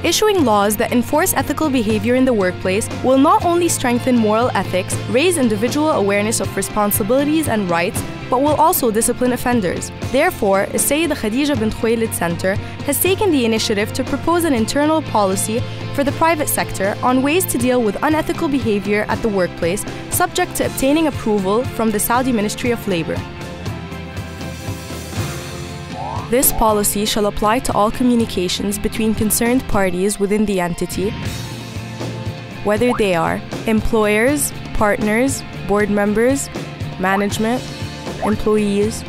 Issuing laws that enforce ethical behavior in the workplace will not only strengthen moral ethics, raise individual awareness of responsibilities and rights, but will also discipline offenders. Therefore, Sayyida Khadija bint Khuwailid Center has taken the initiative to propose an internal policy for the private sector on ways to deal with unethical behavior at the workplace, subject to obtaining approval from the Saudi Ministry of Labor. This policy shall apply to all communications between concerned parties within the entity, whether they are employers, partners, board members, management, employees,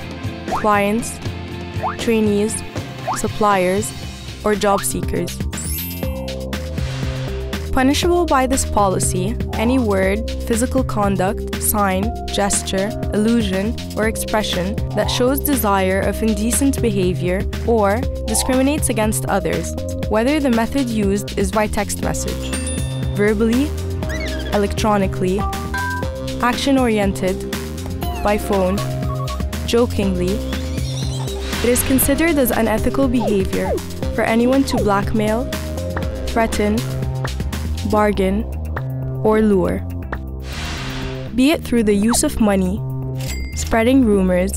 clients, trainees, suppliers, or job seekers. Punishable by this policy, any word, physical conduct, sign, gesture, allusion, or expression that shows desire of indecent behavior or discriminates against others, whether the method used is by text message, verbally, electronically, action-oriented, by phone, jokingly. It is considered as unethical behavior for anyone to blackmail, threaten, bargain, or lure, be it through the use of money, spreading rumors,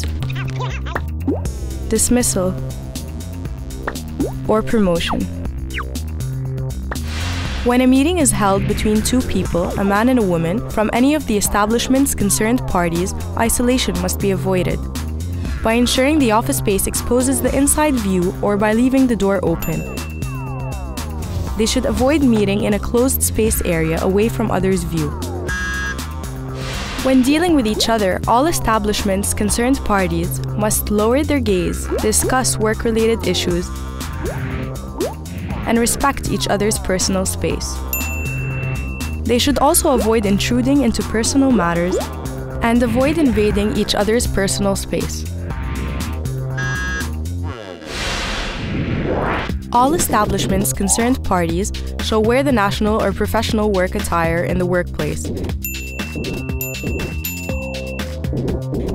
dismissal, or promotion. When a meeting is held between two people, a man and a woman, from any of the establishment's concerned parties, isolation must be avoided by ensuring the office space exposes the inside view or by leaving the door open. They should avoid meeting in a closed space area away from others' view. When dealing with each other, all establishments' concerned parties must lower their gaze, discuss work-related issues, and respect each other's personal space. They should also avoid intruding into personal matters and avoid invading each other's personal space. All establishments' concerned parties shall wear the national or professional work attire in the workplace.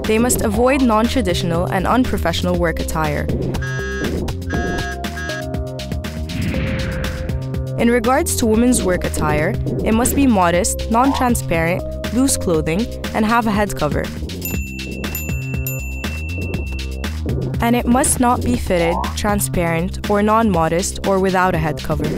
They must avoid non-traditional and unprofessional work attire. In regards to women's work attire, it must be modest, non-transparent, loose clothing, and have a head cover. And it must not be fitted, transparent, or non-modest, or without a head cover.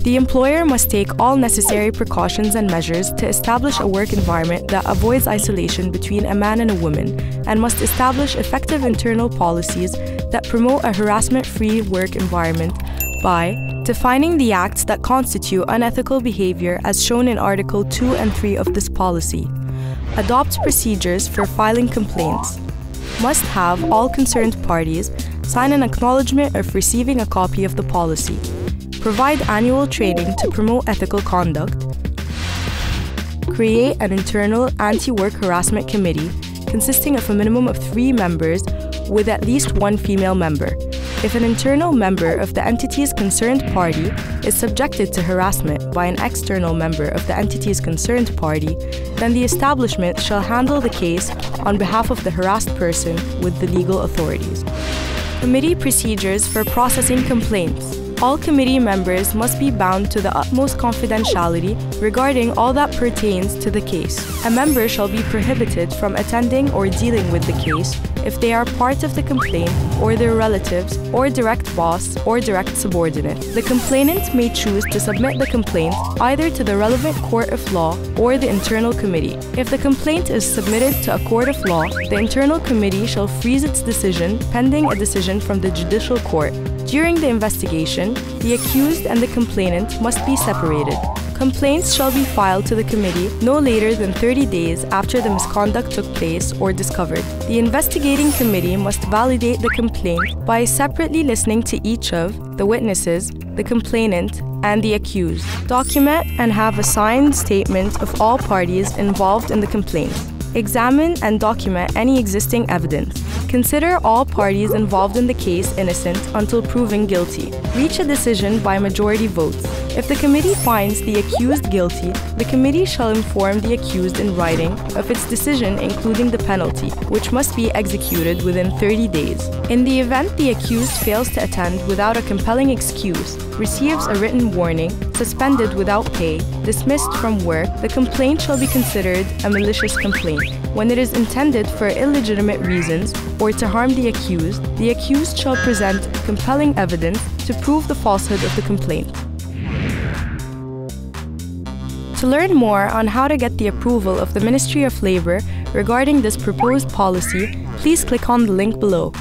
The employer must take all necessary precautions and measures to establish a work environment that avoids isolation between a man and a woman, and must establish effective internal policies that promote a harassment-free work environment by defining the acts that constitute unethical behavior as shown in Article 2 and 3 of this policy. Adopt procedures for filing complaints. Must have all concerned parties sign an acknowledgement of receiving a copy of the policy. Provide annual training to promote ethical conduct. Create an internal anti-work harassment committee consisting of a minimum of 3 members with at least 1 female member. If an internal member of the entity's concerned party is subjected to harassment by an external member of the entity's concerned party, then the establishment shall handle the case on behalf of the harassed person with the legal authorities. Committee procedures for processing complaints. All committee members must be bound to the utmost confidentiality regarding all that pertains to the case. A member shall be prohibited from attending or dealing with the case if they are part of the complaint or their relatives or direct boss or direct subordinate. The complainant may choose to submit the complaint either to the relevant court of law or the internal committee. If the complaint is submitted to a court of law, the internal committee shall freeze its decision pending a decision from the judicial court. During the investigation, the accused and the complainant must be separated. Complaints shall be filed to the committee no later than 30 days after the misconduct took place or discovered. The investigating committee must validate the complaint by separately listening to each of the witnesses, the complainant, and the accused. Document and have a signed statement of all parties involved in the complaint. Examine and document any existing evidence. Consider all parties involved in the case innocent until proven guilty. Reach a decision by majority votes. If the committee finds the accused guilty, the committee shall inform the accused in writing of its decision, including the penalty, which must be executed within 30 days. In the event the accused fails to attend without a compelling excuse, receives a written warning, suspended without pay, dismissed from work, the complaint shall be considered a malicious complaint. When it is intended for illegitimate reasons or to harm the accused shall present compelling evidence to prove the falsehood of the complaint. To learn more on how to get the approval of the Ministry of Labor regarding this proposed policy, please click on the link below.